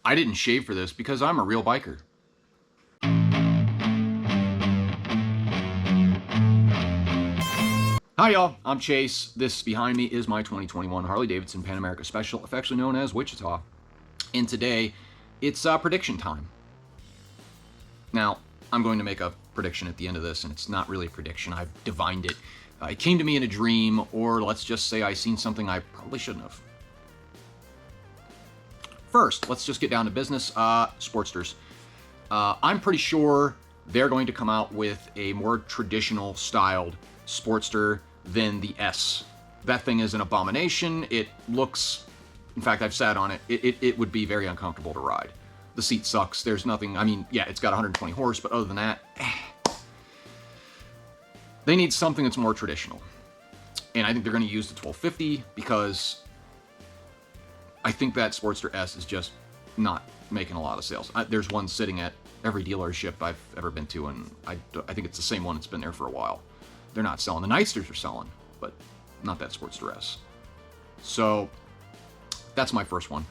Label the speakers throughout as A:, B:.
A: I didn't shave for this because I'm a real biker. Hi y'all, I'm Chase. This behind me is my 2021 Harley-Davidson Pan America Special, affectionately known as Wichita. And today, it's prediction time. Now, I'm going to make a prediction at the end of this, and it's not really a prediction. I've divined it. It came to me in a dream, or let's just say I seen something I probably shouldn't have. First, let's just get down to business. Sportsters. I'm pretty sure they're going to come out with a more traditional styled Sportster than the S. That thing is an abomination. It looks, in fact, I've sat on it. It would be very uncomfortable to ride. The seat sucks. There's nothing, I mean, yeah, it's got 120 horse, but other than that, they need something that's more traditional. And I think they're going to use the 1250 because I think that Sportster S is just not making a lot of sales. There's one sitting at every dealership I've ever been to, and I think it's the same one that's been there for a while. They're not selling. The Nightsters are selling, but not that Sportster S. So that's my first one.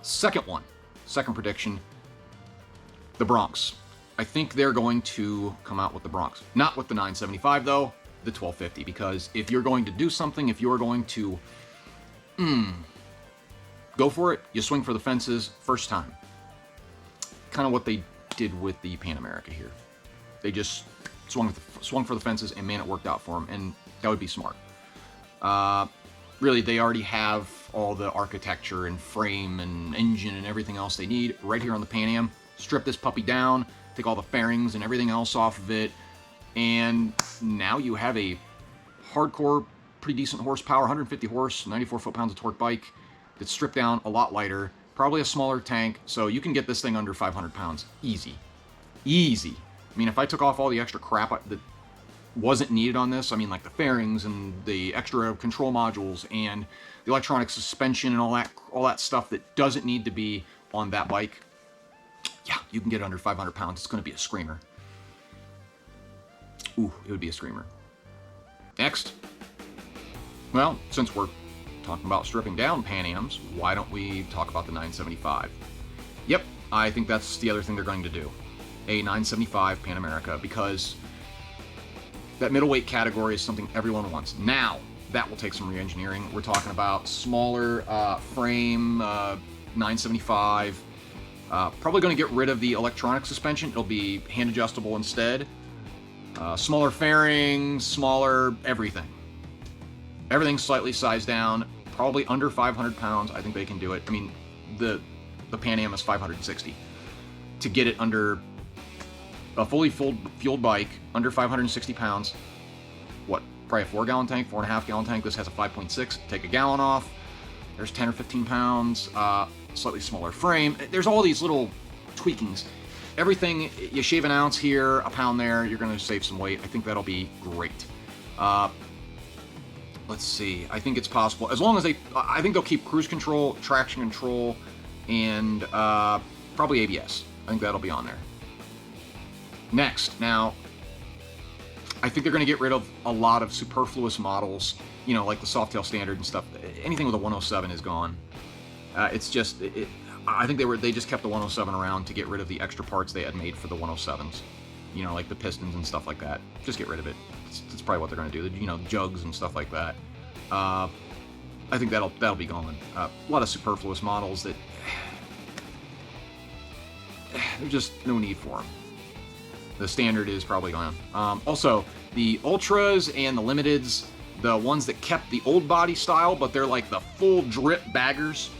A: Second prediction, the Bronx. I think they're going to come out with the Bronx. Not with the 975 though, the 1250, because if you're going to do something, if you're going to go for it, you swing for the fences first time. Kind of what they did with the Pan America here. They just swung for the fences, and man, it worked out for them, and that would be smart. Really, they already have all the architecture and frame and engine and everything else they need right here on the Pan Am. Strip this puppy down, take all the fairings and everything else off of it, and now you have a hardcore, pretty decent horsepower, 150 horse, 94 foot-pounds of torque bike that's stripped down, a lot lighter, probably a smaller tank, so you can get this thing under 500 pounds. Easy. Easy. I mean, if I took off all the extra crap that wasn't needed on this, I mean, like the fairings and the extra control modules and the electronic suspension and all that stuff that doesn't need to be on that bike, yeah, you can get under 500 pounds. It's going to be a screamer. Ooh, it would be a screamer. Next. Well, since we're talking about stripping down Pan Ams, why don't we talk about the 975? Yep, I think that's the other thing they're going to do. A 975 Pan America, because that middleweight category is something everyone wants. Now, that will take some re-engineering. We're talking about smaller frame, 975. Probably going to get rid of the electronic suspension. It'll be hand adjustable instead. Smaller fairings, smaller everything. Everything's slightly sized down. Probably under 500 pounds. I think they can do it. I mean, the Pan Am is 560. To get it under a fully fueled bike, under 560 pounds, what, probably a 4-gallon tank, 4.5-gallon tank. This has a 5.6. Take a gallon off. There's 10 or 15 pounds. Slightly smaller frame. There's all these little tweakings. Everything, you shave an ounce here, a pound there, you're going to save some weight. I think that'll be great. Let's see. I think it's possible. As long as I think they'll keep cruise control, traction control, and probably ABS. I think that'll be on there. Next, now, I think they're going to get rid of a lot of superfluous models, you know, like the Softail Standard and stuff. Anything with a 107 is gone. It's just, I think they just kept the 107 around to get rid of the extra parts they had made for the 107s. You know, like the pistons and stuff like that. Just get rid of it. That's probably what they're going to do. You know, jugs and stuff like that. I think that'll be gone. A lot of superfluous models that there's just no need for them. The Standard is probably gone. Also, the Ultras and the Limiteds, the ones that kept the old body style, but they're like the full drip baggers,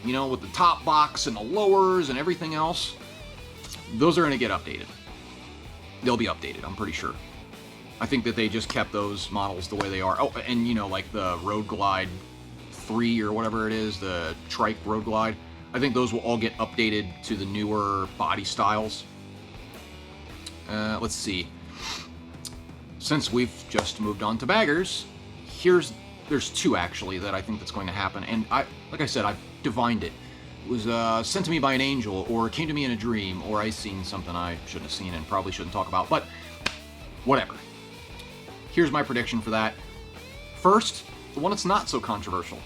A: you know, with the top box and the lowers and everything else, those are going to get updated. They'll be updated, I'm pretty sure. I think that they just kept those models the way they are. Oh, and you know, like the Road Glide 3 or whatever it is, the Trike Road Glide, I think those will all get updated to the newer body styles. Let's see. Since we've just moved on to baggers, there's two actually that I think that's going to happen, and like I said, I've divined it. It was sent to me by an angel, or came to me in a dream, or I seen something I shouldn't have seen and probably shouldn't talk about, but whatever. Here's my prediction for that. First, the one that's not so controversial.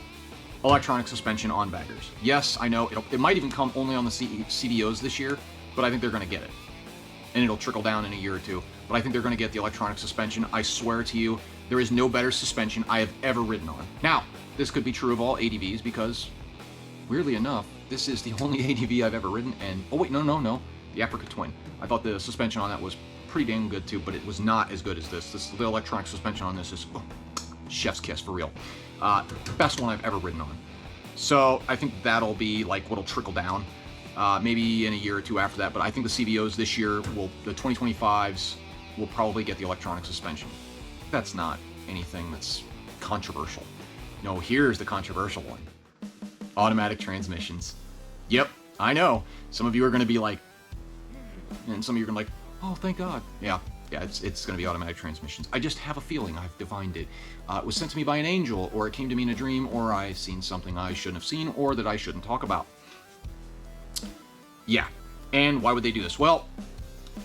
A: electronic suspension on baggers. Yes, I know, it might even come only on the CVOs this year, but I think they're going to get it. And it'll trickle down in a year or two. But I think they're going to get the electronic suspension. I swear to you, there is no better suspension I have ever ridden on. Now, this could be true of all ADVs because, weirdly enough, this is the only ADV I've ever ridden. And, oh wait, no. The Africa Twin. I thought the suspension on that was pretty dang good too, but it was not as good as this. The electronic suspension on this is chef's kiss for real. Best one I've ever ridden on. So I think that'll be like what'll trickle down. Maybe in a year or two after that, but I think the CVOs this year the 2025s will probably get the electronic suspension. That's not anything that's controversial. No, here's the controversial one. Automatic transmissions. Yep, I know. Some of you are going to be like, and some of you are going to be like, oh, thank God. Yeah, it's going to be automatic transmissions. I just have a feeling I've divined it. It was sent to me by an angel, or it came to me in a dream, or I've seen something I shouldn't have seen, or that I shouldn't talk about. Yeah, and why would they do this? Well,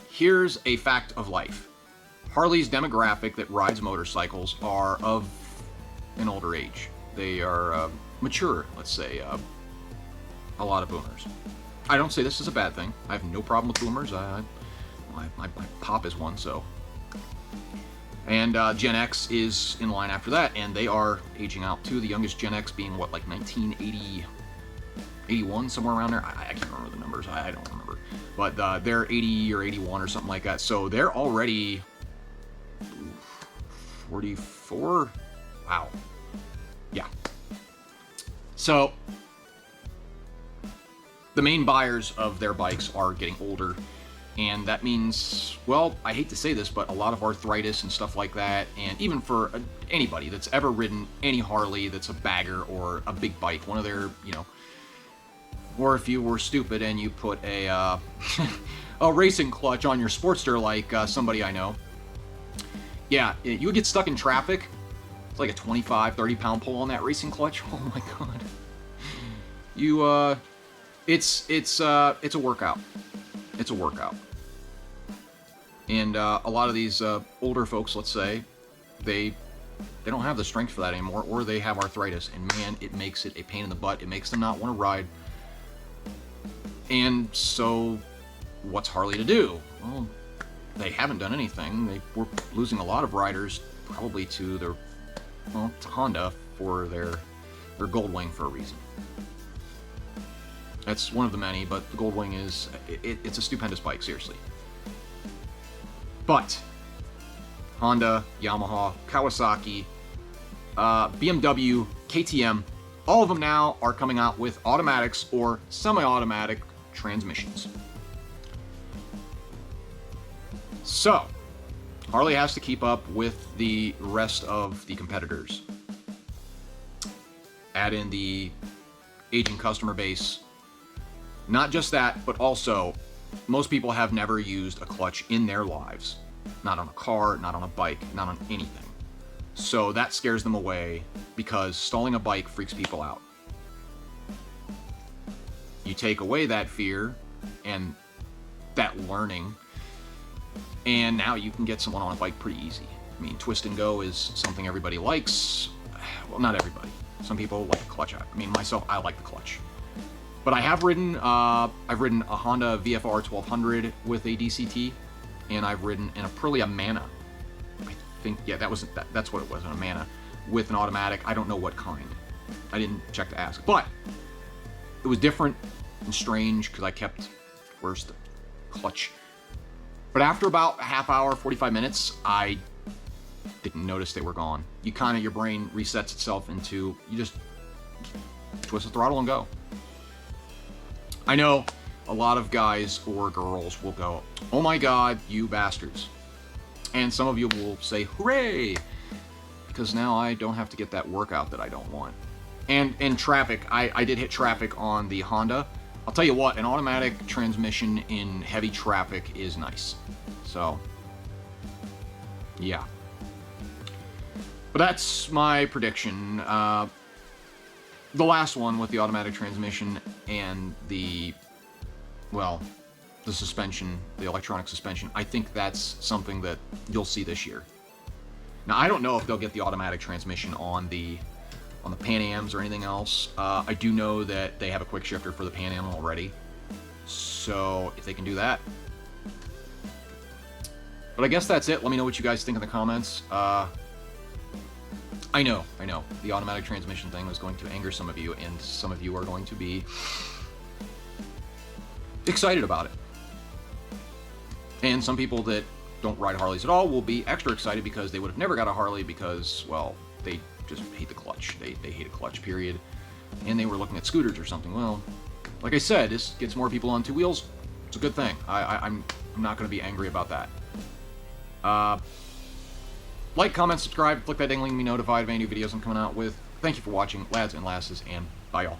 A: here's a fact of life. Harley's demographic that rides motorcycles are of an older age. They are mature, let's say, a lot of boomers. I don't say this is a bad thing. I have no problem with boomers. My pop is one, so. And Gen X is in line after that, and they are aging out too. The youngest Gen X being, what, like 1980... 81, somewhere around there. I can't remember the numbers. I don't remember. But they're 80 or 81 or something like that. So they're already 44. Wow. Yeah. So the main buyers of their bikes are getting older. And that means, well, I hate to say this, but a lot of arthritis and stuff like that. And even for anybody that's ever ridden any Harley that's a bagger or a big bike, one of their, or if you were stupid and you put a a racing clutch on your Sportster like somebody I know, yeah, you would get stuck in traffic. It's like a 25, 30-pound pull on that racing clutch. Oh my God. It's a workout. It's a workout. And a lot of these older folks, let's say, they don't have the strength for that anymore, or they have arthritis, and man, it makes it a pain in the butt. It makes them not want to ride. And so, what's Harley to do? Well, they haven't done anything. They were losing a lot of riders, probably to to Honda for their Goldwing for a reason. That's one of the many, but the Goldwing is, it's a stupendous bike, seriously. But Honda, Yamaha, Kawasaki, BMW, KTM, all of them now are coming out with automatics or semi-automatic transmissions. So, Harley has to keep up with the rest of the competitors. Add in the aging customer base. Not just that, but also, most people have never used a clutch in their lives. Not on a car, not on a bike, not on anything. So that scares them away because stalling a bike freaks people out. You take away that fear and that learning, and now you can get someone on a bike pretty easy. I mean, twist and go is something everybody likes. Well, not everybody. Some people like the clutch. I mean, myself, I like the clutch. But I have ridden, I've ridden a Honda VFR 1200 with a DCT, and I've ridden an Aprilia Mana. I think, yeah, that's what it was, a Mana, with an automatic. I don't know what kind. I didn't check to ask. But it was different and strange because I kept, where's the clutch? But after about a half hour, 45 minutes, I didn't notice they were gone. You kind of, your brain resets itself into, you just twist the throttle and go. I know a lot of guys or girls will go, oh my God, you bastards. And some of you will say, hooray, because now I don't have to get that workout that I don't want. And in traffic, I did hit traffic on the Honda. I'll tell you what, an automatic transmission in heavy traffic is nice. So, yeah. But that's my prediction. The last one with the automatic transmission and the suspension, the electronic suspension, I think that's something that you'll see this year. Now, I don't know if they'll get the automatic transmission on the on the Pan Ams or anything else. I do know that they have a quick shifter for the Pan Am already, so if they can do that. But I guess that's it. Let me know what you guys think in the comments. I know, the automatic transmission thing was going to anger some of you, and some of you are going to be excited about it. And some people that don't ride Harleys at all will be extra excited because they would have never got a Harley because, well, they just hate the clutch. They hate a clutch, period. And they were looking at scooters or something. Well, like I said, this gets more people on two wheels. It's a good thing. I'm not going to be angry about that. Like, comment, subscribe, click that ding link to be notified of any new videos I'm coming out with. Thank you for watching, lads and lasses, and bye, y'all.